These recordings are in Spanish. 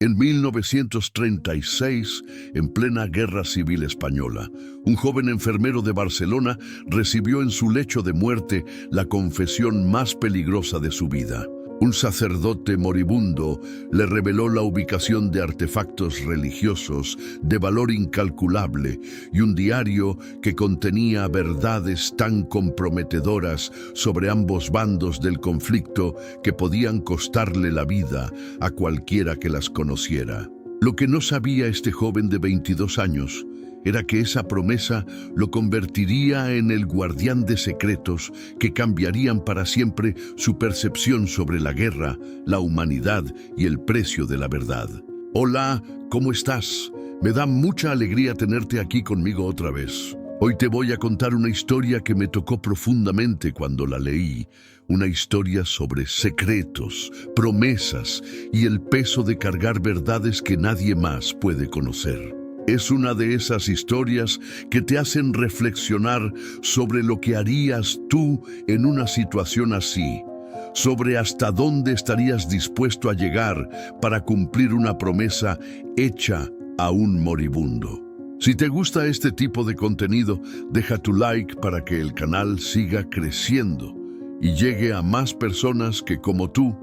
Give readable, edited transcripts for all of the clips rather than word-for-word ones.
En 1936, en plena Guerra Civil Española, un joven enfermero de Barcelona recibió en su lecho de muerte la confesión más peligrosa de su vida. Un sacerdote moribundo le reveló la ubicación de artefactos religiosos de valor incalculable y un diario que contenía verdades tan comprometedoras sobre ambos bandos del conflicto que podían costarle la vida a cualquiera que las conociera. Lo que no sabía este joven de 22 años era que esa promesa lo convertiría en el guardián de secretos que cambiarían para siempre su percepción sobre la guerra, la humanidad y el precio de la verdad. Hola, ¿cómo estás? Me da mucha alegría tenerte aquí conmigo otra vez. Hoy te voy a contar una historia que me tocó profundamente cuando la leí. Una historia sobre secretos, promesas y el peso de cargar verdades que nadie más puede conocer. Es una de esas historias que te hacen reflexionar sobre lo que harías tú en una situación así, sobre hasta dónde estarías dispuesto a llegar para cumplir una promesa hecha a un moribundo. Si te gusta este tipo de contenido, deja tu like para que el canal siga creciendo y llegue a más personas que, como tú,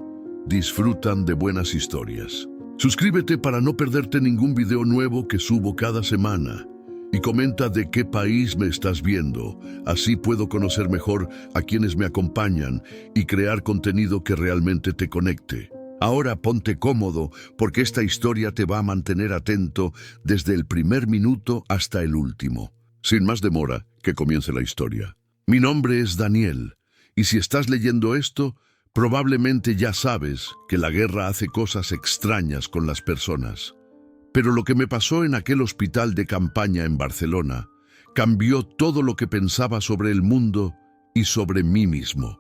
disfrutan de buenas historias. Suscríbete para no perderte ningún video nuevo que subo cada semana y comenta de qué país me estás viendo. Así puedo conocer mejor a quienes me acompañan y crear contenido que realmente te conecte. Ahora ponte cómodo porque esta historia te va a mantener atento desde el primer minuto hasta el último. Sin más demora, que comience la historia. Mi nombre es Daniel y si estás leyendo esto, probablemente ya sabes que la guerra hace cosas extrañas con las personas. Pero lo que me pasó en aquel hospital de campaña en Barcelona cambió todo lo que pensaba sobre el mundo y sobre mí mismo.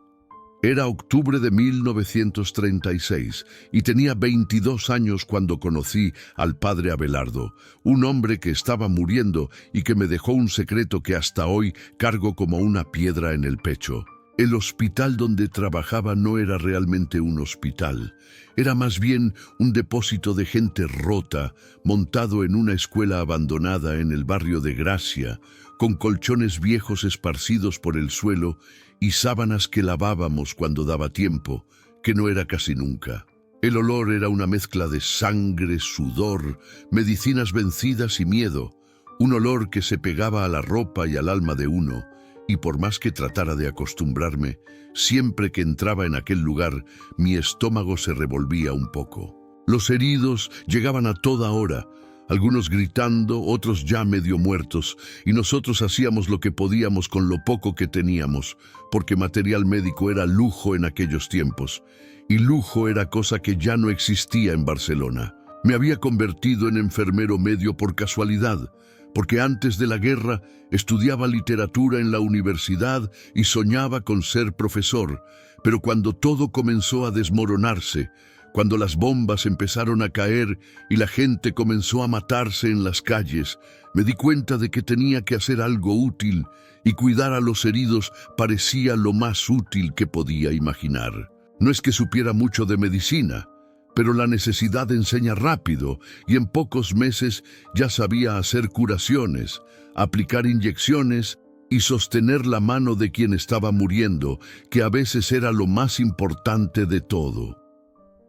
Era octubre de 1936 y tenía 22 años cuando conocí al padre Abelardo, un hombre que estaba muriendo y que me dejó un secreto que hasta hoy cargo como una piedra en el pecho. El hospital donde trabajaba no era realmente un hospital, era más bien un depósito de gente rota, montado en una escuela abandonada en el barrio de Gracia, con colchones viejos esparcidos por el suelo y sábanas que lavábamos cuando daba tiempo, que no era casi nunca. El olor era una mezcla de sangre, sudor, medicinas vencidas y miedo, un olor que se pegaba a la ropa y al alma de uno. Y por más que tratara de acostumbrarme, siempre que entraba en aquel lugar, mi estómago se revolvía un poco. Los heridos llegaban a toda hora, algunos gritando, otros ya medio muertos, y nosotros hacíamos lo que podíamos con lo poco que teníamos, porque material médico era lujo en aquellos tiempos, y lujo era cosa que ya no existía en Barcelona. Me había convertido en enfermero medio por casualidad, porque antes de la guerra estudiaba literatura en la universidad y soñaba con ser profesor, pero cuando todo comenzó a desmoronarse, cuando las bombas empezaron a caer y la gente comenzó a matarse en las calles, me di cuenta de que tenía que hacer algo útil y cuidar a los heridos parecía lo más útil que podía imaginar. No es que supiera mucho de medicina, pero la necesidad enseña rápido y en pocos meses ya sabía hacer curaciones, aplicar inyecciones y sostener la mano de quien estaba muriendo, que a veces era lo más importante de todo.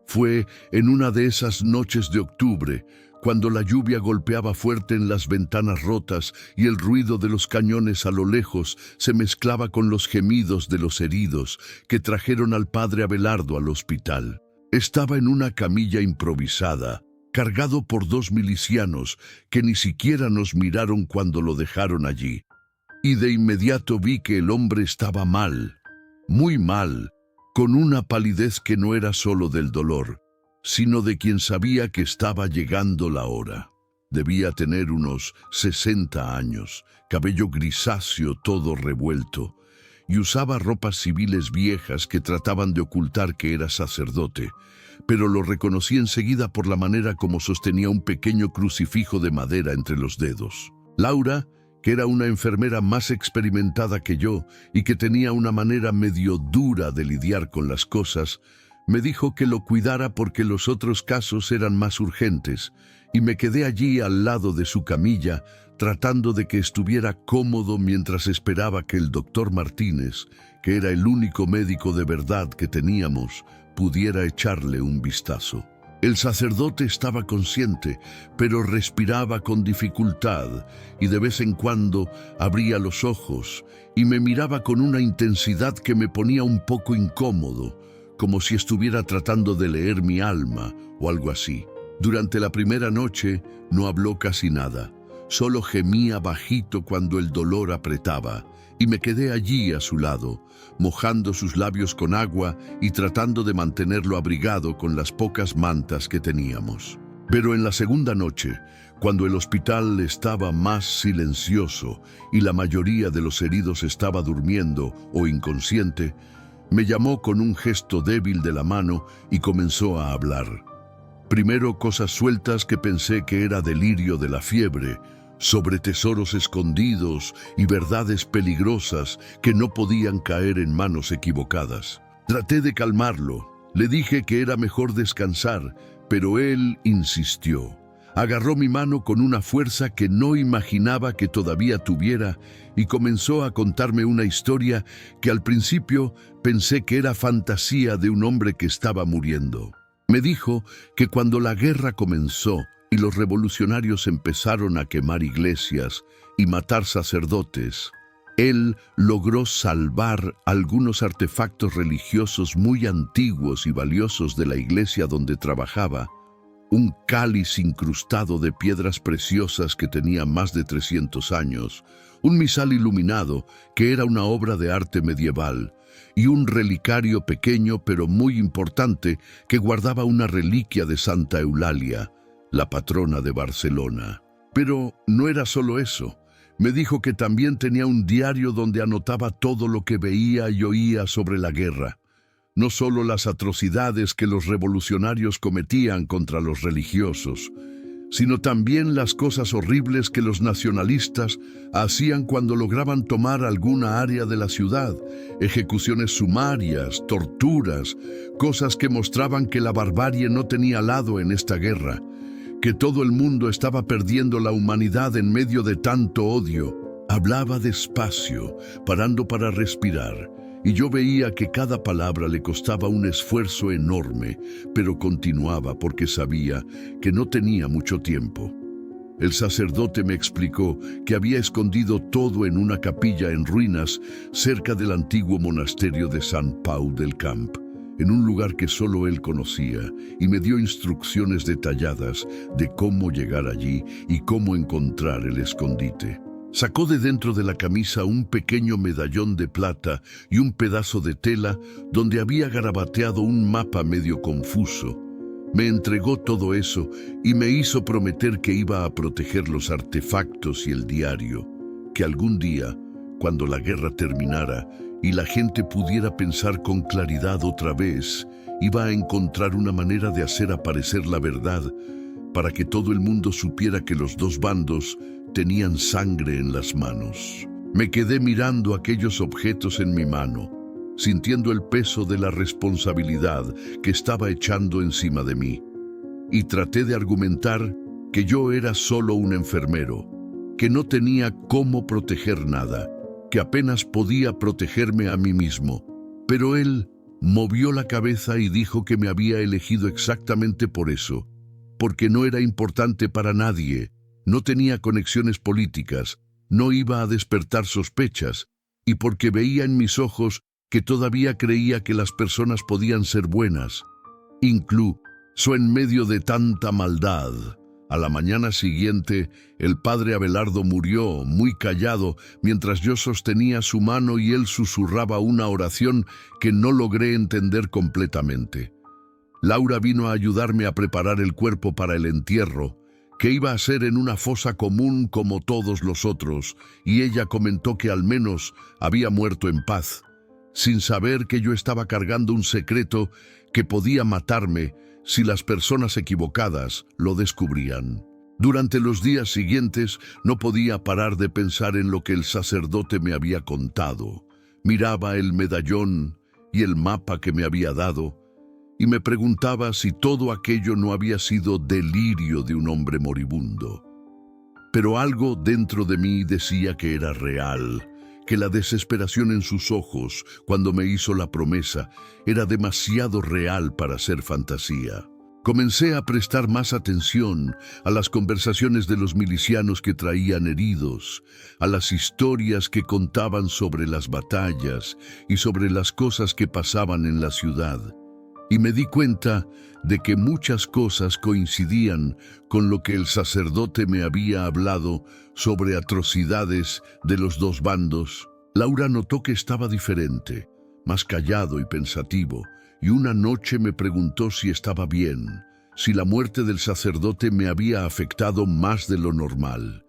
Fue en una de esas noches de octubre, cuando la lluvia golpeaba fuerte en las ventanas rotas y el ruido de los cañones a lo lejos se mezclaba con los gemidos de los heridos que trajeron al padre Abelardo al hospital. Estaba en una camilla improvisada, cargado por 2 milicianos que ni siquiera nos miraron cuando lo dejaron allí. Y de inmediato vi que el hombre estaba mal, muy mal, con una palidez que no era solo del dolor, sino de quien sabía que estaba llegando la hora. Debía tener unos 60 años, cabello grisáceo todo revuelto, y usaba ropas civiles viejas que trataban de ocultar que era sacerdote, pero lo reconocí enseguida por la manera como sostenía un pequeño crucifijo de madera entre los dedos. Laura, que era una enfermera más experimentada que yo y que tenía una manera medio dura de lidiar con las cosas, Me dijo que lo cuidara porque los otros casos eran más urgentes, y me quedé allí al lado de su camilla, tratando de que estuviera cómodo mientras esperaba que el doctor Martínez, que era el único médico de verdad que teníamos, pudiera echarle un vistazo. El sacerdote estaba consciente, pero respiraba con dificultad y de vez en cuando abría los ojos y me miraba con una intensidad que me ponía un poco incómodo, como si estuviera tratando de leer mi alma o algo así. Durante la primera noche no habló casi nada, solo gemía bajito cuando el dolor apretaba, y me quedé allí a su lado, mojando sus labios con agua y tratando de mantenerlo abrigado con las pocas mantas que teníamos. Pero en la segunda noche, cuando el hospital estaba más silencioso y la mayoría de los heridos estaba durmiendo o inconsciente, me llamó con un gesto débil de la mano y comenzó a hablar. Primero cosas sueltas que pensé que era delirio de la fiebre, sobre tesoros escondidos y verdades peligrosas que no podían caer en manos equivocadas. Traté de calmarlo, le dije que era mejor descansar, pero él insistió. Agarró mi mano con una fuerza que no imaginaba que todavía tuviera y comenzó a contarme una historia que al principio pensé que era fantasía de un hombre que estaba muriendo. Me dijo que cuando la guerra comenzó y los revolucionarios empezaron a quemar iglesias y matar sacerdotes, él logró salvar algunos artefactos religiosos muy antiguos y valiosos de la iglesia donde trabajaba, un cáliz incrustado de piedras preciosas que tenía más de 300 años, un misal iluminado que era una obra de arte medieval, y un relicario pequeño pero muy importante que guardaba una reliquia de Santa Eulalia, la patrona de Barcelona. Pero no era solo eso. Me dijo que también tenía un diario donde anotaba todo lo que veía y oía sobre la guerra. No solo las atrocidades que los revolucionarios cometían contra los religiosos, sino también las cosas horribles que los nacionalistas hacían cuando lograban tomar alguna área de la ciudad, ejecuciones sumarias, torturas, cosas que mostraban que la barbarie no tenía lado en esta guerra, que todo el mundo estaba perdiendo la humanidad en medio de tanto odio. Hablaba despacio, parando para respirar, y yo veía que cada palabra le costaba un esfuerzo enorme, pero continuaba porque sabía que no tenía mucho tiempo. El sacerdote me explicó que había escondido todo en una capilla en ruinas cerca del antiguo monasterio de Sant Pau del Camp, en un lugar que solo él conocía, y me dio instrucciones detalladas de cómo llegar allí y cómo encontrar el escondite. Sacó de dentro de la camisa un pequeño medallón de plata y un pedazo de tela donde había garabateado un mapa medio confuso. Me entregó todo eso y me hizo prometer que iba a proteger los artefactos y el diario, que algún día, cuando la guerra terminara y la gente pudiera pensar con claridad otra vez, iba a encontrar una manera de hacer aparecer la verdad para que todo el mundo supiera que los dos bandos tenían sangre en las manos. Me quedé mirando aquellos objetos en mi mano, sintiendo el peso de la responsabilidad que estaba echando encima de mí. Y traté de argumentar que yo era solo un enfermero, que no tenía cómo proteger nada, que apenas podía protegerme a mí mismo. Pero él movió la cabeza y dijo que me había elegido exactamente por eso, porque no era importante para nadie, no tenía conexiones políticas, no iba a despertar sospechas, y porque veía en mis ojos que todavía creía que las personas podían ser buenas, incluso en medio de tanta maldad. A la mañana siguiente, el padre Abelardo murió, muy callado, mientras yo sostenía su mano y él susurraba una oración que no logré entender completamente. Laura vino a ayudarme a preparar el cuerpo para el entierro, que iba a ser en una fosa común como todos los otros, y ella comentó que al menos había muerto en paz, sin saber que yo estaba cargando un secreto que podía matarme si las personas equivocadas lo descubrían. Durante los días siguientes no podía parar de pensar en lo que el sacerdote me había contado. Miraba el medallón y el mapa que me había dado, y me preguntaba si todo aquello no había sido delirio de un hombre moribundo. Pero algo dentro de mí decía que era real, que la desesperación en sus ojos cuando me hizo la promesa era demasiado real para ser fantasía. Comencé a prestar más atención a las conversaciones de los milicianos que traían heridos, a las historias que contaban sobre las batallas y sobre las cosas que pasaban en la ciudad. Y me di cuenta de que muchas cosas coincidían con lo que el sacerdote me había hablado sobre atrocidades de los dos bandos. Laura notó que estaba diferente, más callado y pensativo, y una noche me preguntó si estaba bien, si la muerte del sacerdote me había afectado más de lo normal.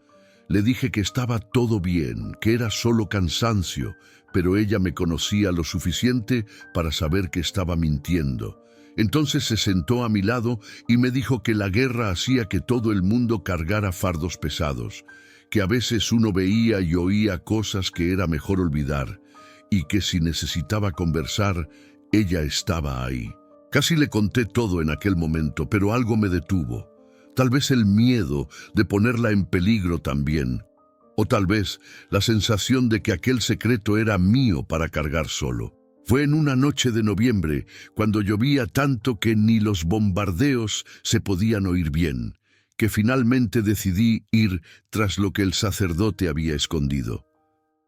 Le dije que estaba todo bien, que era solo cansancio, pero ella me conocía lo suficiente para saber que estaba mintiendo. Entonces se sentó a mi lado y me dijo que la guerra hacía que todo el mundo cargara fardos pesados, que a veces uno veía y oía cosas que era mejor olvidar, y que si necesitaba conversar, ella estaba ahí. Casi le conté todo en aquel momento, pero algo me detuvo. Tal vez el miedo de ponerla en peligro también. O tal vez la sensación de que aquel secreto era mío para cargar solo. Fue en una noche de noviembre, cuando llovía tanto que ni los bombardeos se podían oír bien, que finalmente decidí ir tras lo que el sacerdote había escondido.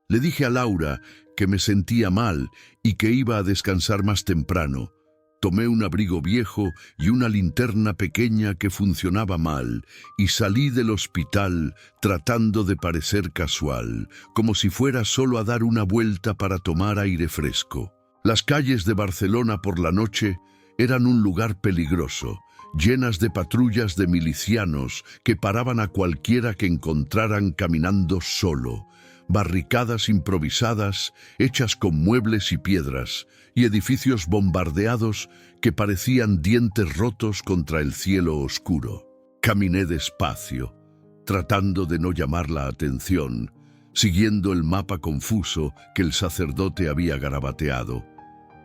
Le dije a Laura que me sentía mal y que iba a descansar más temprano. Tomé un abrigo viejo y una linterna pequeña que funcionaba mal y salí del hospital tratando de parecer casual, como si fuera solo a dar una vuelta para tomar aire fresco. Las calles de Barcelona por la noche eran un lugar peligroso, llenas de patrullas de milicianos que paraban a cualquiera que encontraran caminando solo, barricadas improvisadas hechas con muebles y piedras, y edificios bombardeados que parecían dientes rotos contra el cielo oscuro. Caminé despacio, tratando de no llamar la atención, siguiendo el mapa confuso que el sacerdote había garabateado.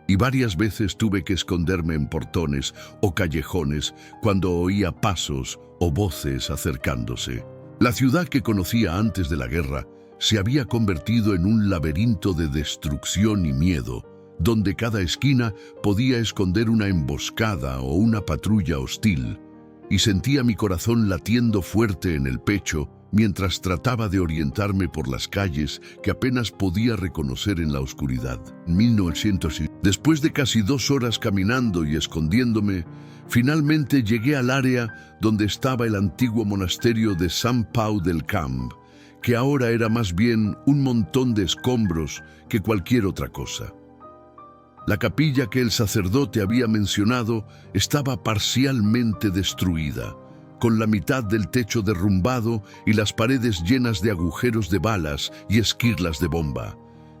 Y varias veces tuve que esconderme en portones o callejones cuando oía pasos o voces acercándose. La ciudad que conocía antes de la guerra se había convertido en un laberinto de destrucción y miedo, donde cada esquina podía esconder una emboscada o una patrulla hostil, y sentía mi corazón latiendo fuerte en el pecho mientras trataba de orientarme por las calles que apenas podía reconocer en la oscuridad. 1900. Después de casi 2 horas caminando y escondiéndome, finalmente llegué al área donde estaba el antiguo monasterio de Sant Pau del Camp, que ahora era más bien un montón de escombros que cualquier otra cosa. La capilla que el sacerdote había mencionado estaba parcialmente destruida, con la mitad del techo derrumbado y las paredes llenas de agujeros de balas y esquirlas de bomba.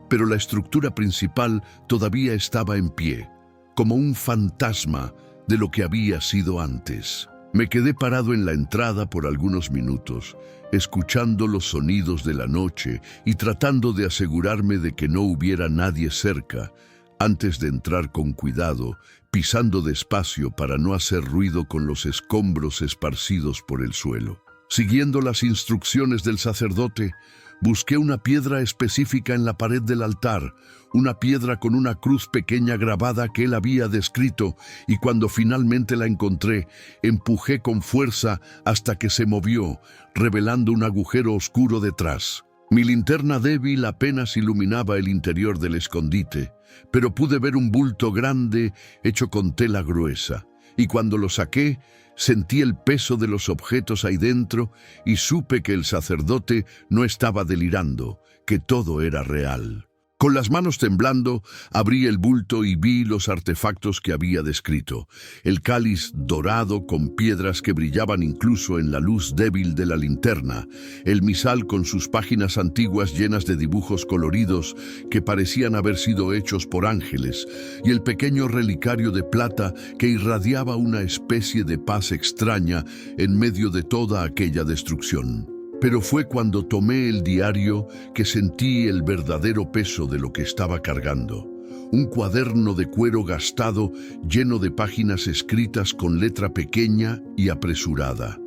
Pero la estructura principal todavía estaba en pie, como un fantasma de lo que había sido antes. Me quedé parado en la entrada por algunos minutos, escuchando los sonidos de la noche y tratando de asegurarme de que no hubiera nadie cerca, antes de entrar con cuidado, pisando despacio para no hacer ruido con los escombros esparcidos por el suelo. Siguiendo las instrucciones del sacerdote, busqué una piedra específica en la pared del altar, una piedra con una cruz pequeña grabada que él había descrito, y cuando finalmente la encontré, empujé con fuerza hasta que se movió, revelando un agujero oscuro detrás. Mi linterna débil apenas iluminaba el interior del escondite, pero pude ver un bulto grande hecho con tela gruesa, y cuando lo saqué, sentí el peso de los objetos ahí dentro y supe que el sacerdote no estaba delirando, que todo era real. Con las manos temblando, abrí el bulto y vi los artefactos que había descrito. El cáliz dorado con piedras que brillaban incluso en la luz débil de la linterna, el misal con sus páginas antiguas llenas de dibujos coloridos que parecían haber sido hechos por ángeles, y el pequeño relicario de plata que irradiaba una especie de paz extraña en medio de toda aquella destrucción. Pero fue cuando tomé el diario que sentí el verdadero peso de lo que estaba cargando. un cuaderno de cuero gastado lleno de páginas escritas con letra pequeña y apresurada.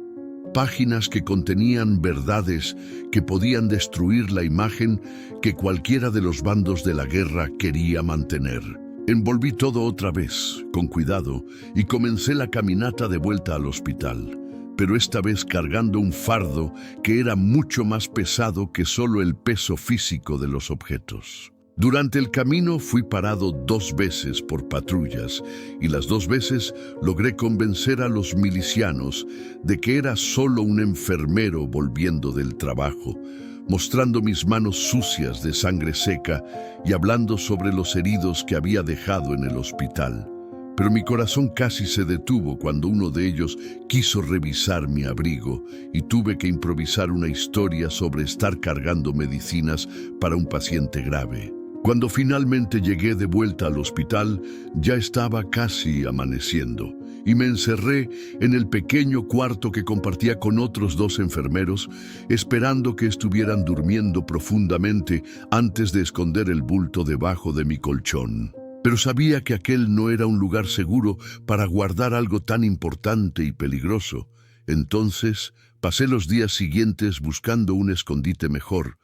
Páginas que contenían verdades que podían destruir la imagen que cualquiera de los bandos de la guerra quería mantener. Envolví todo otra vez, con cuidado, y comencé la caminata de vuelta al hospital, pero esta vez cargando un fardo que era mucho más pesado que solo el peso físico de los objetos. Durante el camino fui parado 2 veces por patrullas y las 2 veces logré convencer a los milicianos de que era solo un enfermero volviendo del trabajo, mostrando mis manos sucias de sangre seca y hablando sobre los heridos que había dejado en el hospital. Pero mi corazón casi se detuvo cuando uno de ellos quiso revisar mi abrigo y tuve que improvisar una historia sobre estar cargando medicinas para un paciente grave. Cuando finalmente llegué de vuelta al hospital, ya estaba casi amaneciendo y me encerré en el pequeño cuarto que compartía con otros 2 enfermeros, esperando que estuvieran durmiendo profundamente antes de esconder el bulto debajo de mi colchón. Pero sabía que aquel no era un lugar seguro para guardar algo tan importante y peligroso. Entonces, pasé los días siguientes buscando un escondite mejor,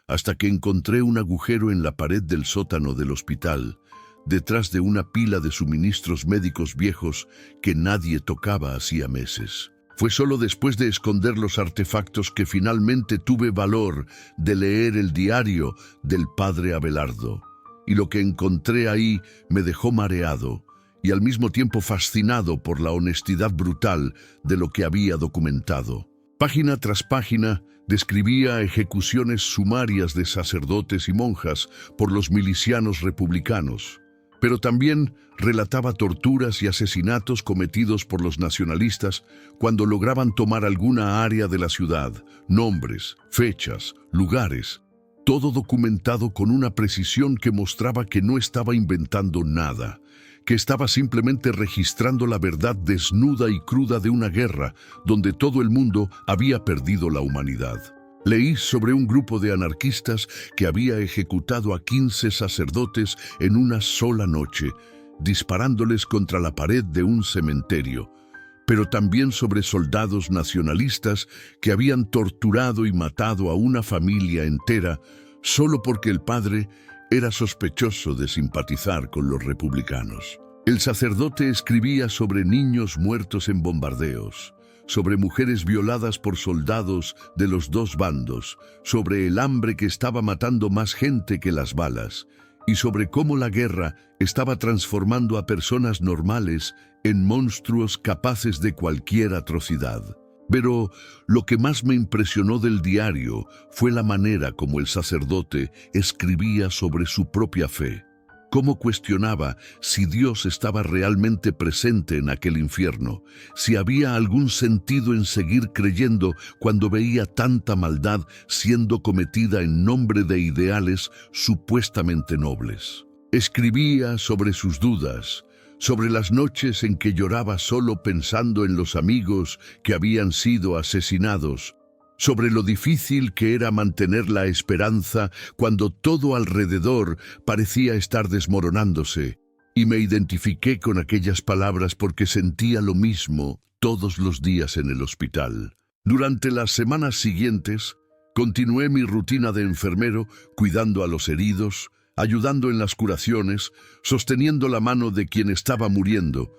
hasta que encontré un agujero en la pared del sótano del hospital, detrás de una pila de suministros médicos viejos que nadie tocaba hacía meses. Fue solo después de esconder los artefactos que finalmente tuve valor de leer el diario del padre Abelardo. Y lo que encontré ahí me dejó mareado y al mismo tiempo fascinado por la honestidad brutal de lo que había documentado. Página tras página describía ejecuciones sumarias de sacerdotes y monjas por los milicianos republicanos, pero también relataba torturas y asesinatos cometidos por los nacionalistas cuando lograban tomar alguna área de la ciudad, nombres, fechas, lugares, todo documentado con una precisión que mostraba que no estaba inventando nada, que estaba simplemente registrando la verdad desnuda y cruda de una guerra donde todo el mundo había perdido la humanidad. Leí sobre un grupo de anarquistas que había ejecutado a 15 sacerdotes en una sola noche, disparándoles contra la pared de un cementerio, pero también sobre soldados nacionalistas que habían torturado y matado a una familia entera solo porque el padre era sospechoso de simpatizar con los republicanos. El sacerdote escribía sobre niños muertos en bombardeos, sobre mujeres violadas por soldados de los 2 bandos, sobre el hambre que estaba matando más gente que las balas, y sobre cómo la guerra estaba transformando a personas normales en monstruos capaces de cualquier atrocidad. Pero lo que más me impresionó del diario fue la manera como el sacerdote escribía sobre su propia fe, cómo cuestionaba si Dios estaba realmente presente en aquel infierno, si había algún sentido en seguir creyendo cuando veía tanta maldad siendo cometida en nombre de ideales supuestamente nobles. Escribía sobre sus dudas, sobre las noches en que lloraba solo pensando en los amigos que habían sido asesinados, sobre lo difícil que era mantener la esperanza cuando todo alrededor parecía estar desmoronándose, y me identifiqué con aquellas palabras porque sentía lo mismo todos los días en el hospital. Durante las semanas siguientes, continué mi rutina de enfermero, cuidando a los heridos, ayudando en las curaciones, sosteniendo la mano de quien estaba muriendo,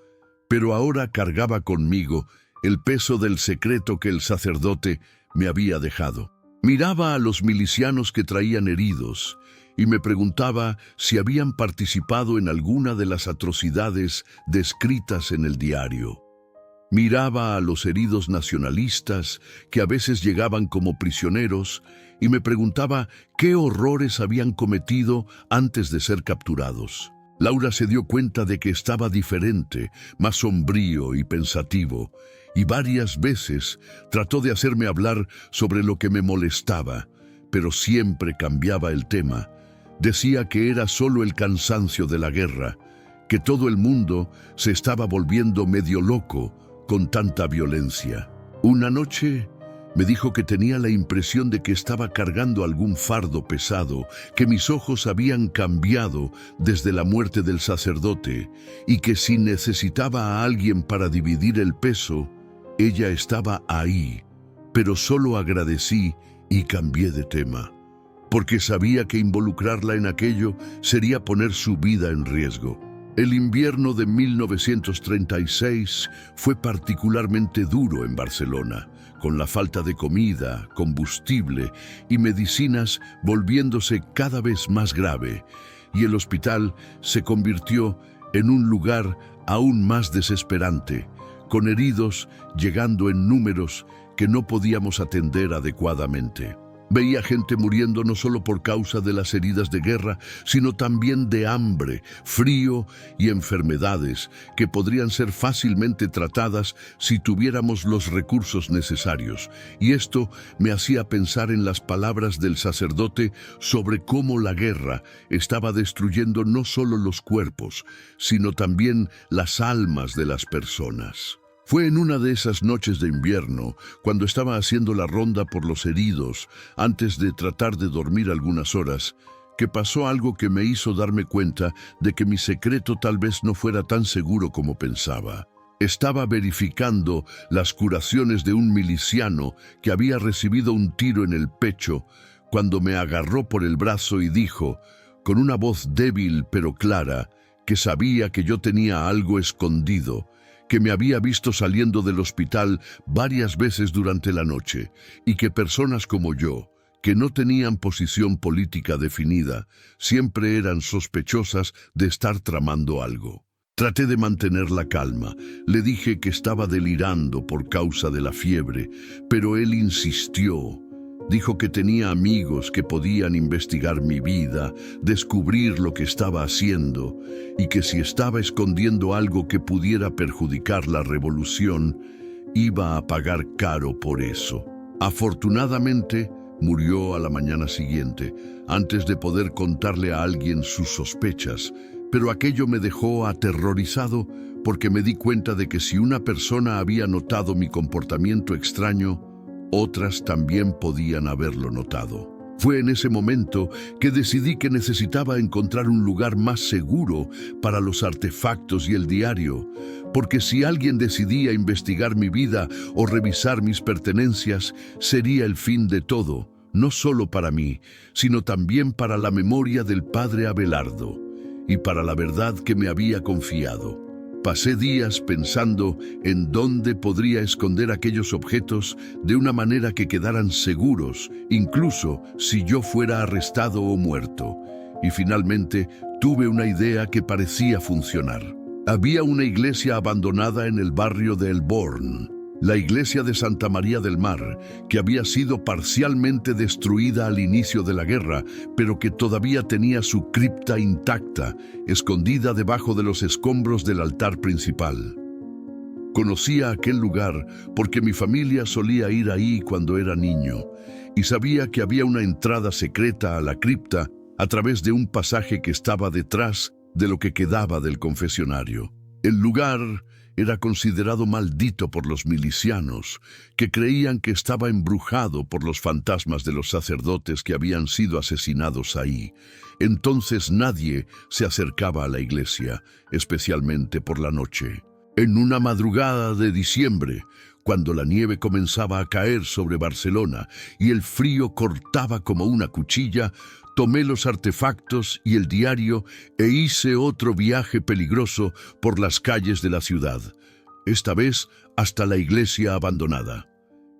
pero ahora cargaba conmigo el peso del secreto que el sacerdote me había dejado. Miraba a los milicianos que traían heridos y me preguntaba si habían participado en alguna de las atrocidades descritas en el diario. Miraba a los heridos nacionalistas que a veces llegaban como prisioneros y me preguntaba qué horrores habían cometido antes de ser capturados. Laura se dio cuenta de que estaba diferente, más sombrío y pensativo, y varias veces trató de hacerme hablar sobre lo que me molestaba, pero siempre cambiaba el tema. Decía que era solo el cansancio de la guerra, que todo el mundo se estaba volviendo medio loco con tanta violencia. Una noche Me dijo que tenía la impresión de que estaba cargando algún fardo pesado, que mis ojos habían cambiado desde la muerte del sacerdote y que si necesitaba a alguien para dividir el peso, ella estaba ahí. Pero solo agradecí y cambié de tema, porque sabía que involucrarla en aquello sería poner su vida en riesgo. El invierno de 1936 fue particularmente duro en Barcelona, con la falta de comida, combustible y medicinas volviéndose cada vez más grave, y el hospital se convirtió en un lugar aún más desesperante, con heridos llegando en números que no podíamos atender adecuadamente. Veía gente muriendo no solo por causa de las heridas de guerra, sino también de hambre, frío y enfermedades que podrían ser fácilmente tratadas si tuviéramos los recursos necesarios. Y esto me hacía pensar en las palabras del sacerdote sobre cómo la guerra estaba destruyendo no solo los cuerpos, sino también las almas de las personas. Fue en una de esas noches de invierno, cuando estaba haciendo la ronda por los heridos, antes de tratar de dormir algunas horas, que pasó algo que me hizo darme cuenta de que mi secreto tal vez no fuera tan seguro como pensaba. Estaba verificando las curaciones de un miliciano que había recibido un tiro en el pecho, cuando me agarró por el brazo y dijo, con una voz débil pero clara, que sabía que yo tenía algo escondido, que me había visto saliendo del hospital varias veces durante la noche y que personas como yo, que no tenían posición política definida, siempre eran sospechosas de estar tramando algo. Traté de mantener la calma. Le dije que estaba delirando por causa de la fiebre, pero él insistió. Dijo que tenía amigos que podían investigar mi vida, descubrir lo que estaba haciendo, y que si estaba escondiendo algo que pudiera perjudicar la revolución, iba a pagar caro por eso. Afortunadamente, murió a la mañana siguiente, antes de poder contarle a alguien sus sospechas, pero aquello me dejó aterrorizado porque me di cuenta de que si una persona había notado mi comportamiento extraño, otras también podían haberlo notado. Fue en ese momento que decidí que necesitaba encontrar un lugar más seguro para los artefactos y el diario, porque si alguien decidía investigar mi vida o revisar mis pertenencias, sería el fin de todo, no solo para mí, sino también para la memoria del padre Abelardo y para la verdad que me había confiado. Pasé días pensando en dónde podría esconder aquellos objetos de una manera que quedaran seguros, incluso si yo fuera arrestado o muerto. Y finalmente tuve una idea que parecía funcionar. Había una iglesia abandonada en el barrio de El Born, la iglesia de Santa María del Mar, que había sido parcialmente destruida al inicio de la guerra, pero que todavía tenía su cripta intacta, escondida debajo de los escombros del altar principal. Conocía aquel lugar porque mi familia solía ir ahí cuando era niño, y sabía que había una entrada secreta a la cripta a través de un pasaje que estaba detrás de lo que quedaba del confesionario. El lugar era considerado maldito por los milicianos, que creían que estaba embrujado por los fantasmas de los sacerdotes que habían sido asesinados ahí. Entonces nadie se acercaba a la iglesia, especialmente por la noche. En una madrugada de diciembre, cuando la nieve comenzaba a caer sobre Barcelona y el frío cortaba como una cuchilla, tomé los artefactos y el diario e hice otro viaje peligroso por las calles de la ciudad, esta vez hasta la iglesia abandonada.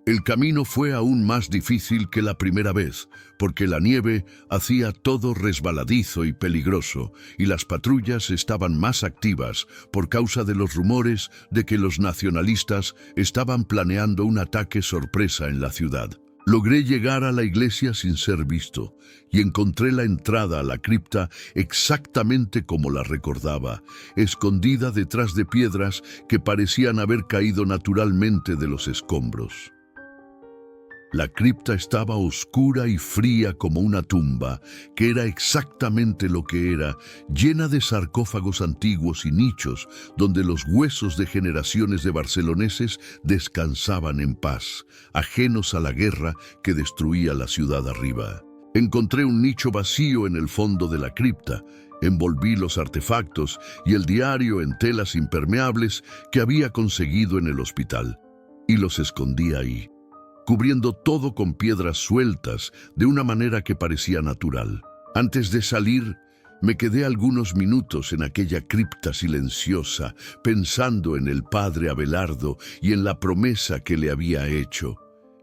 El camino fue aún más difícil que la primera vez, porque la nieve hacía todo resbaladizo y peligroso, y las patrullas estaban más activas por causa de los rumores de que los nacionalistas estaban planeando un ataque sorpresa en la ciudad. Logré llegar a la iglesia sin ser visto y encontré la entrada a la cripta exactamente como la recordaba, escondida detrás de piedras que parecían haber caído naturalmente de los escombros. La cripta estaba oscura y fría como una tumba, que era exactamente lo que era, llena de sarcófagos antiguos y nichos, donde los huesos de generaciones de barceloneses descansaban en paz, ajenos a la guerra que destruía la ciudad arriba. Encontré un nicho vacío en el fondo de la cripta, envolví los artefactos y el diario en telas impermeables que había conseguido en el hospital, y los escondí ahí, cubriendo todo con piedras sueltas de una manera que parecía natural. Antes de salir, me quedé algunos minutos en aquella cripta silenciosa, pensando en el padre Abelardo y en la promesa que le había hecho.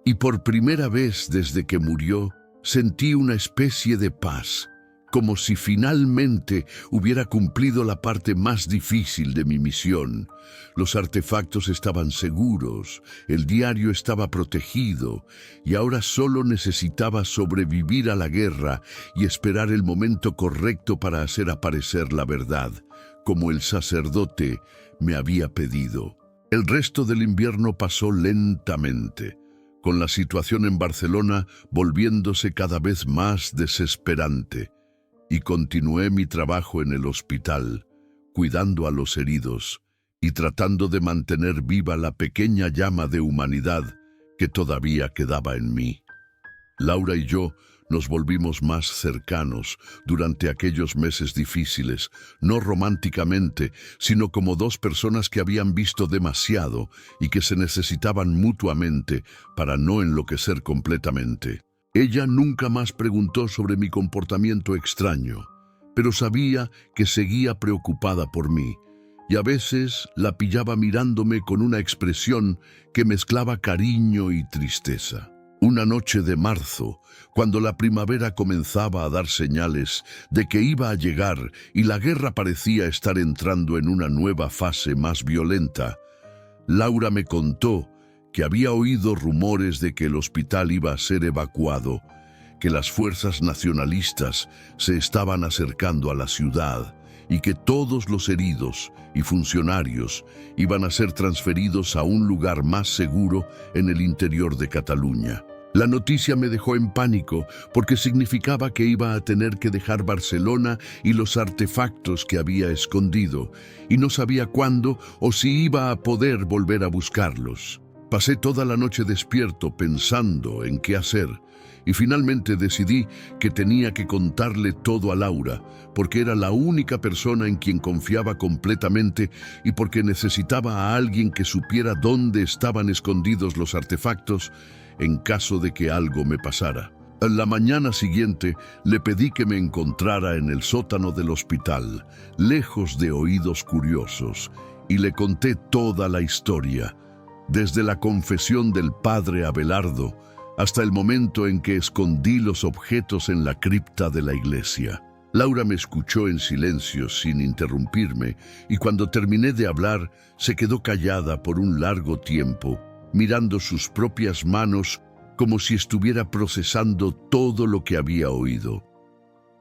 Y por primera vez desde que murió, sentí una especie de paz, como si finalmente hubiera cumplido la parte más difícil de mi misión. Los artefactos estaban seguros, el diario estaba protegido, y ahora solo necesitaba sobrevivir a la guerra y esperar el momento correcto para hacer aparecer la verdad, como el sacerdote me había pedido. El resto del invierno pasó lentamente, con la situación en Barcelona volviéndose cada vez más desesperante. Y continué mi trabajo en el hospital, cuidando a los heridos y tratando de mantener viva la pequeña llama de humanidad que todavía quedaba en mí. Laura y yo nos volvimos más cercanos durante aquellos meses difíciles, no románticamente, sino como dos personas que habían visto demasiado y que se necesitaban mutuamente para no enloquecer completamente. Ella nunca más preguntó sobre mi comportamiento extraño, pero sabía que seguía preocupada por mí, y a veces la pillaba mirándome con una expresión que mezclaba cariño y tristeza. Una noche de marzo, cuando la primavera comenzaba a dar señales de que iba a llegar y la guerra parecía estar entrando en una nueva fase más violenta, Laura me contó que había oído rumores de que el hospital iba a ser evacuado, que las fuerzas nacionalistas se estaban acercando a la ciudad y que todos los heridos y funcionarios iban a ser transferidos a un lugar más seguro en el interior de Cataluña. La noticia me dejó en pánico porque significaba que iba a tener que dejar Barcelona y los artefactos que había escondido, y no sabía cuándo o si iba a poder volver a buscarlos. Pasé toda la noche despierto pensando en qué hacer y finalmente decidí que tenía que contarle todo a Laura, porque era la única persona en quien confiaba completamente y porque necesitaba a alguien que supiera dónde estaban escondidos los artefactos en caso de que algo me pasara. La mañana siguiente le pedí que me encontrara en el sótano del hospital, lejos de oídos curiosos, y le conté toda la historia, desde la confesión del padre Abelardo hasta el momento en que escondí los objetos en la cripta de la iglesia. Laura me escuchó en silencio sin interrumpirme y cuando terminé de hablar se quedó callada por un largo tiempo, mirando sus propias manos como si estuviera procesando todo lo que había oído.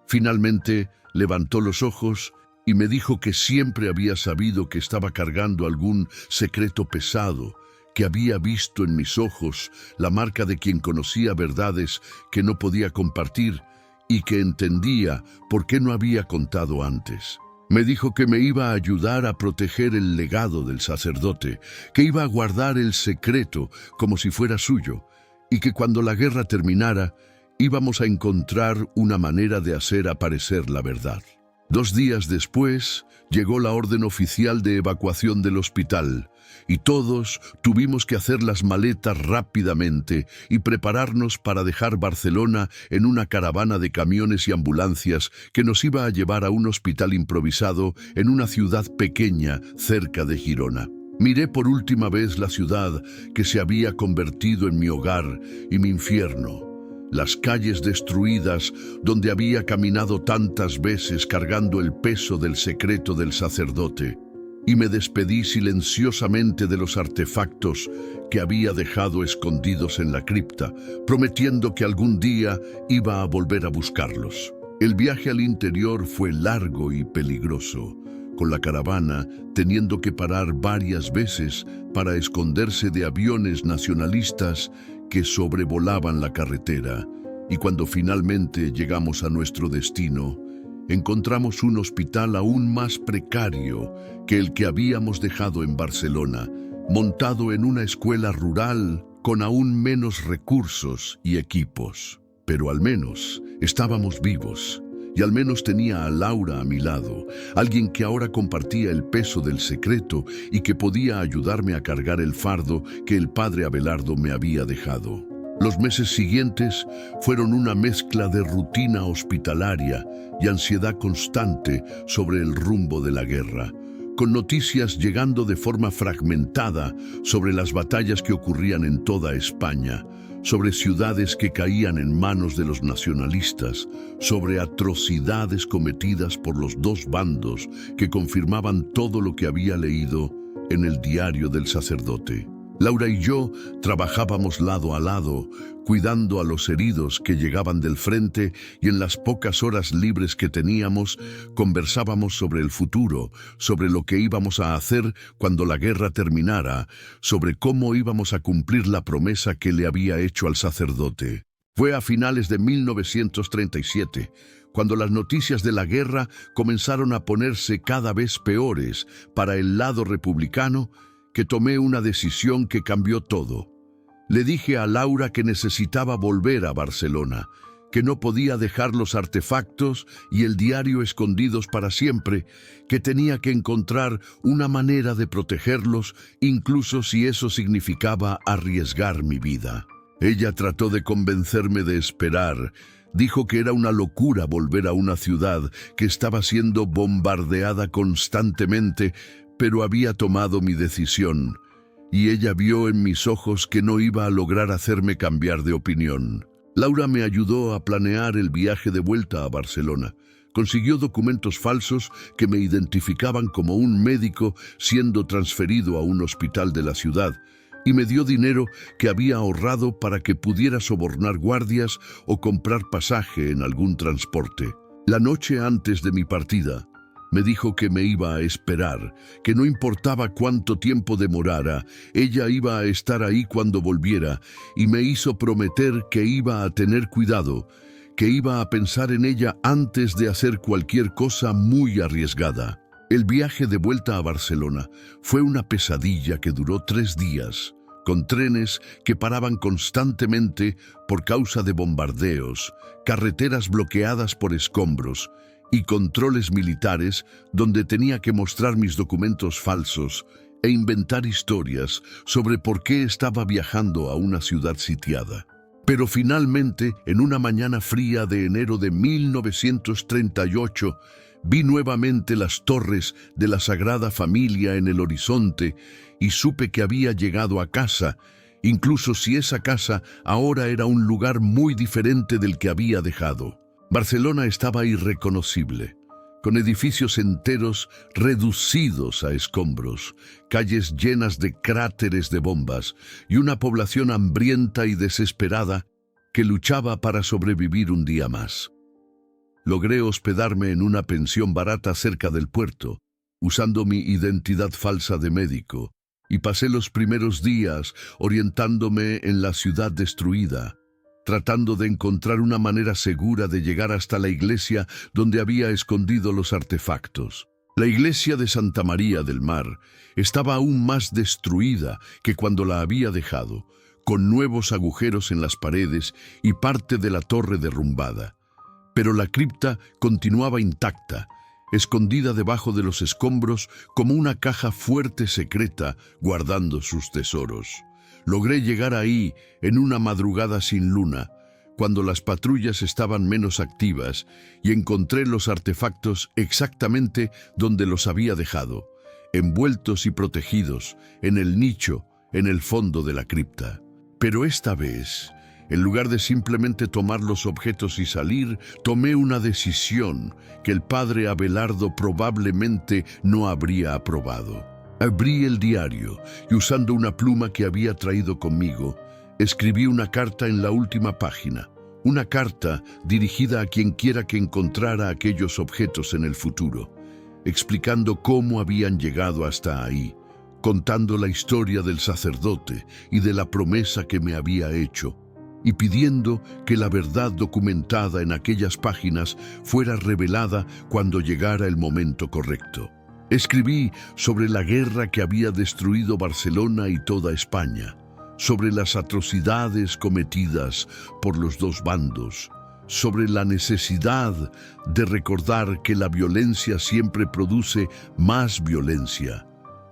Finalmente levantó los ojos y me dijo que siempre había sabido que estaba cargando algún secreto pesado, que había visto en mis ojos la marca de quien conocía verdades que no podía compartir y que entendía por qué no había contado antes. Me dijo que me iba a ayudar a proteger el legado del sacerdote, que iba a guardar el secreto como si fuera suyo, y que cuando la guerra terminara, íbamos a encontrar una manera de hacer aparecer la verdad. 2 días después, llegó la orden oficial de evacuación del hospital, y todos tuvimos que hacer las maletas rápidamente y prepararnos para dejar Barcelona en una caravana de camiones y ambulancias que nos iba a llevar a un hospital improvisado en una ciudad pequeña cerca de Girona. Miré por última vez la ciudad que se había convertido en mi hogar y mi infierno, las calles destruidas donde había caminado tantas veces cargando el peso del secreto del sacerdote, y me despedí silenciosamente de los artefactos que había dejado escondidos en la cripta, prometiendo que algún día iba a volver a buscarlos. El viaje al interior fue largo y peligroso, con la caravana teniendo que parar varias veces para esconderse de aviones nacionalistas que sobrevolaban la carretera, y cuando finalmente llegamos a nuestro destino, encontramos un hospital aún más precario que el que habíamos dejado en Barcelona, montado en una escuela rural con aún menos recursos y equipos. Pero al menos estábamos vivos, y al menos tenía a Laura a mi lado, alguien que ahora compartía el peso del secreto y que podía ayudarme a cargar el fardo que el padre Abelardo me había dejado. Los meses siguientes fueron una mezcla de rutina hospitalaria y ansiedad constante sobre el rumbo de la guerra, con noticias llegando de forma fragmentada sobre las batallas que ocurrían en toda España, sobre ciudades que caían en manos de los nacionalistas, sobre atrocidades cometidas por los dos bandos que confirmaban todo lo que había leído en el diario del sacerdote. Laura y yo trabajábamos lado a lado, cuidando a los heridos que llegaban del frente, y en las pocas horas libres que teníamos, conversábamos sobre el futuro, sobre lo que íbamos a hacer cuando la guerra terminara, sobre cómo íbamos a cumplir la promesa que le había hecho al sacerdote. Fue a finales de 1937, cuando las noticias de la guerra comenzaron a ponerse cada vez peores para el lado republicano, que tomé una decisión que cambió todo. Le dije a Laura que necesitaba volver a Barcelona, que no podía dejar los artefactos y el diario escondidos para siempre, que tenía que encontrar una manera de protegerlos, incluso si eso significaba arriesgar mi vida. Ella trató de convencerme de esperar. Dijo que era una locura volver a una ciudad que estaba siendo bombardeada constantemente, pero había tomado mi decisión, y ella vio en mis ojos que no iba a lograr hacerme cambiar de opinión. Laura me ayudó a planear el viaje de vuelta a Barcelona. Consiguió documentos falsos que me identificaban como un médico siendo transferido a un hospital de la ciudad, y me dio dinero que había ahorrado para que pudiera sobornar guardias o comprar pasaje en algún transporte. La noche antes de mi partida, me dijo que me iba a esperar, que no importaba cuánto tiempo demorara, ella iba a estar ahí cuando volviera, y me hizo prometer que iba a tener cuidado, que iba a pensar en ella antes de hacer cualquier cosa muy arriesgada. El viaje de vuelta a Barcelona fue una pesadilla que duró 3 días, con trenes que paraban constantemente por causa de bombardeos, carreteras bloqueadas por escombros, y controles militares donde tenía que mostrar mis documentos falsos e inventar historias sobre por qué estaba viajando a una ciudad sitiada. Pero finalmente, en una mañana fría de enero de 1938, vi nuevamente las torres de la Sagrada Familia en el horizonte y supe que había llegado a casa, incluso si esa casa ahora era un lugar muy diferente del que había dejado. Barcelona estaba irreconocible, con edificios enteros reducidos a escombros, calles llenas de cráteres de bombas y una población hambrienta y desesperada que luchaba para sobrevivir un día más. Logré hospedarme en una pensión barata cerca del puerto, usando mi identidad falsa de médico, y pasé los primeros días orientándome en la ciudad destruida, tratando de encontrar una manera segura de llegar hasta la iglesia donde había escondido los artefactos. La iglesia de Santa María del Mar estaba aún más destruida que cuando la había dejado, con nuevos agujeros en las paredes y parte de la torre derrumbada. Pero la cripta continuaba intacta, escondida debajo de los escombros como una caja fuerte secreta guardando sus tesoros. Logré llegar ahí en una madrugada sin luna, cuando las patrullas estaban menos activas, y encontré los artefactos exactamente donde los había dejado, envueltos y protegidos, en el nicho, en el fondo de la cripta. Pero esta vez, en lugar de simplemente tomar los objetos y salir, tomé una decisión que el padre Abelardo probablemente no habría aprobado. Abrí el diario y, usando una pluma que había traído conmigo, escribí una carta en la última página, una carta dirigida a quien quiera que encontrara aquellos objetos en el futuro, explicando cómo habían llegado hasta ahí, contando la historia del sacerdote y de la promesa que me había hecho, y pidiendo que la verdad documentada en aquellas páginas fuera revelada cuando llegara el momento correcto. Escribí sobre la guerra que había destruido Barcelona y toda España, sobre las atrocidades cometidas por los dos bandos, sobre la necesidad de recordar que la violencia siempre produce más violencia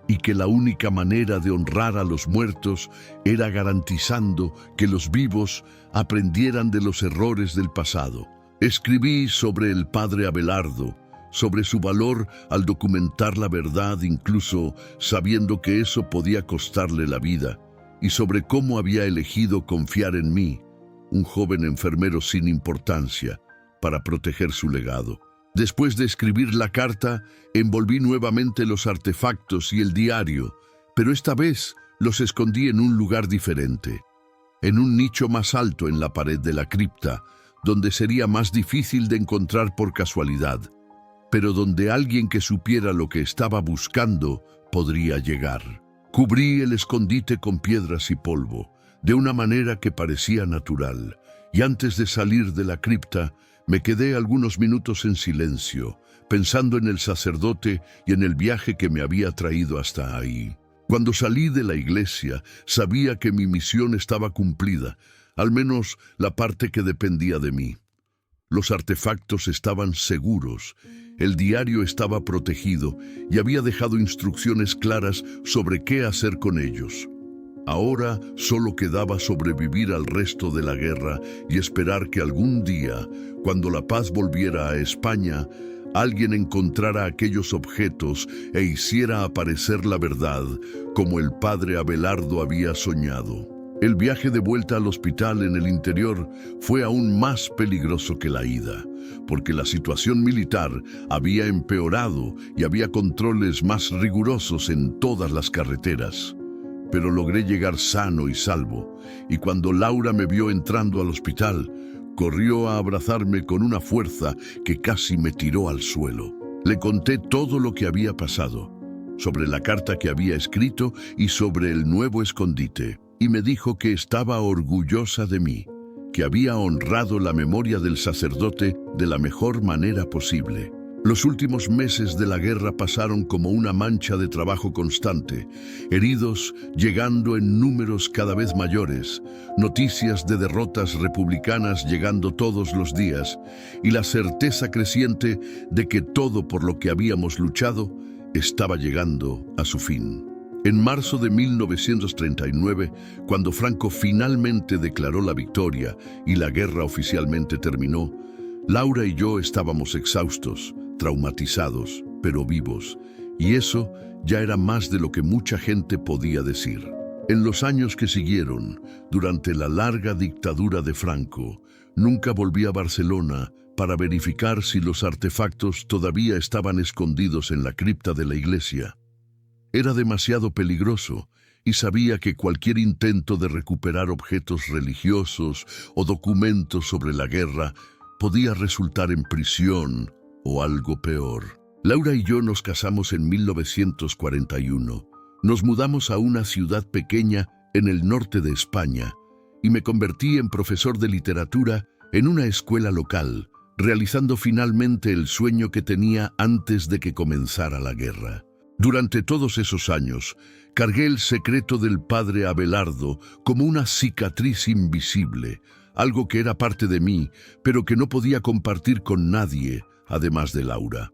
y que la única manera de honrar a los muertos era garantizando que los vivos aprendieran de los errores del pasado. Escribí sobre el padre Abelardo, sobre su valor al documentar la verdad incluso sabiendo que eso podía costarle la vida, y sobre cómo había elegido confiar en mí, un joven enfermero sin importancia, para proteger su legado. Después de escribir la carta, envolví nuevamente los artefactos y el diario, pero esta vez los escondí en un lugar diferente, en un nicho más alto en la pared de la cripta, donde sería más difícil de encontrar por casualidad, pero donde alguien que supiera lo que estaba buscando podría llegar. Cubrí el escondite con piedras y polvo, de una manera que parecía natural, y antes de salir de la cripta, me quedé algunos minutos en silencio, pensando en el sacerdote y en el viaje que me había traído hasta ahí. Cuando salí de la iglesia, sabía que mi misión estaba cumplida, al menos la parte que dependía de mí. Los artefactos estaban seguros, el diario estaba protegido y había dejado instrucciones claras sobre qué hacer con ellos. Ahora solo quedaba sobrevivir al resto de la guerra y esperar que algún día, cuando la paz volviera a España, alguien encontrara aquellos objetos e hiciera aparecer la verdad, como el padre Abelardo había soñado. El viaje de vuelta al hospital en el interior fue aún más peligroso que la ida, porque la situación militar había empeorado y había controles más rigurosos en todas las carreteras. Pero logré llegar sano y salvo, y cuando Laura me vio entrando al hospital, corrió a abrazarme con una fuerza que casi me tiró al suelo. Le conté todo lo que había pasado, sobre la carta que había escrito y sobre el nuevo escondite, y me dijo que estaba orgullosa de mí, que había honrado la memoria del sacerdote de la mejor manera posible. Los últimos meses de la guerra pasaron como una mancha de trabajo constante, heridos llegando en números cada vez mayores, noticias de derrotas republicanas llegando todos los días y la certeza creciente de que todo por lo que habíamos luchado estaba llegando a su fin. En marzo de 1939, cuando Franco finalmente declaró la victoria y la guerra oficialmente terminó, Laura y yo estábamos exhaustos, traumatizados, pero vivos, y eso ya era más de lo que mucha gente podía decir. En los años que siguieron, durante la larga dictadura de Franco, nunca volví a Barcelona para verificar si los artefactos todavía estaban escondidos en la cripta de la iglesia. Era demasiado peligroso y sabía que cualquier intento de recuperar objetos religiosos o documentos sobre la guerra podía resultar en prisión o algo peor. Laura y yo nos casamos en 1941. Nos mudamos a una ciudad pequeña en el norte de España y me convertí en profesor de literatura en una escuela local, realizando finalmente el sueño que tenía antes de que comenzara la guerra. Durante todos esos años, cargué el secreto del padre Abelardo como una cicatriz invisible, algo que era parte de mí, pero que no podía compartir con nadie, además de Laura.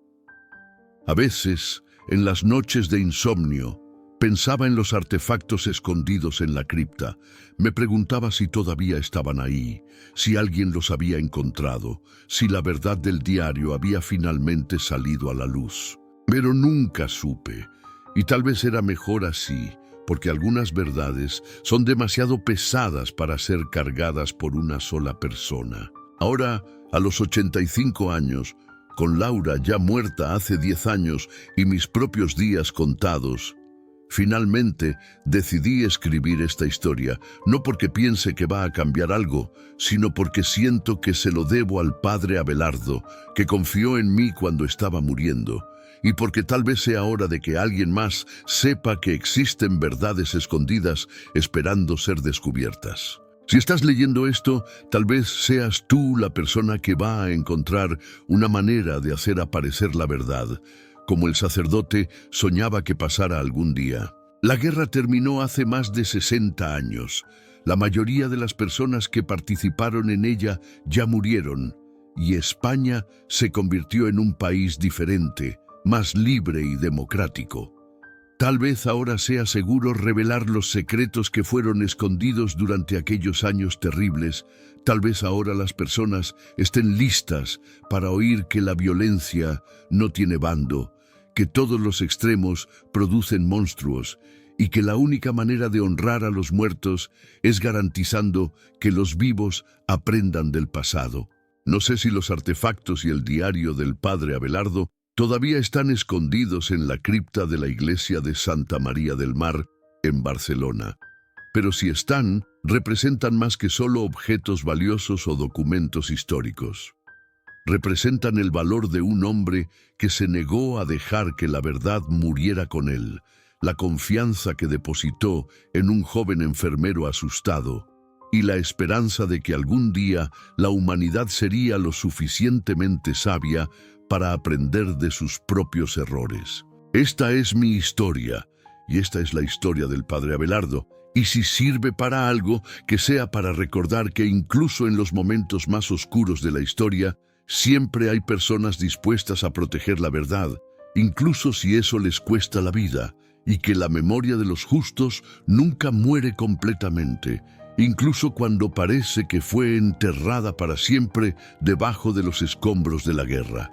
A veces, en las noches de insomnio, pensaba en los artefactos escondidos en la cripta. Me preguntaba si todavía estaban ahí, si alguien los había encontrado, si la verdad del diario había finalmente salido a la luz. Pero nunca supe, y tal vez era mejor así, porque algunas verdades son demasiado pesadas para ser cargadas por una sola persona. Ahora, a los 85 años, con Laura ya muerta hace 10 años y mis propios días contados, finalmente decidí escribir esta historia, no porque piense que va a cambiar algo, sino porque siento que se lo debo al padre Abelardo, que confió en mí cuando estaba muriendo, y porque tal vez sea hora de que alguien más sepa que existen verdades escondidas esperando ser descubiertas. Si estás leyendo esto, tal vez seas tú la persona que va a encontrar una manera de hacer aparecer la verdad, como el sacerdote soñaba que pasara algún día. La guerra terminó hace más de 60 años. La mayoría de las personas que participaron en ella ya murieron, y España se convirtió en un país diferente, más libre y democrático. Tal vez ahora sea seguro revelar los secretos que fueron escondidos durante aquellos años terribles. Tal vez ahora las personas estén listas para oír que la violencia no tiene bando, que todos los extremos producen monstruos y que la única manera de honrar a los muertos es garantizando que los vivos aprendan del pasado. No sé si los artefactos y el diario del padre Abelardo todavía están escondidos en la cripta de la iglesia de Santa María del Mar, en Barcelona. Pero si están, representan más que solo objetos valiosos o documentos históricos. Representan el valor de un hombre que se negó a dejar que la verdad muriera con él, la confianza que depositó en un joven enfermero asustado, y la esperanza de que algún día la humanidad sería lo suficientemente sabia para aprender de sus propios errores. Esta es mi historia, y esta es la historia del padre Abelardo, y si sirve para algo, que sea para recordar que incluso en los momentos más oscuros de la historia, siempre hay personas dispuestas a proteger la verdad, incluso si eso les cuesta la vida, y que la memoria de los justos nunca muere completamente, incluso cuando parece que fue enterrada para siempre debajo de los escombros de la guerra.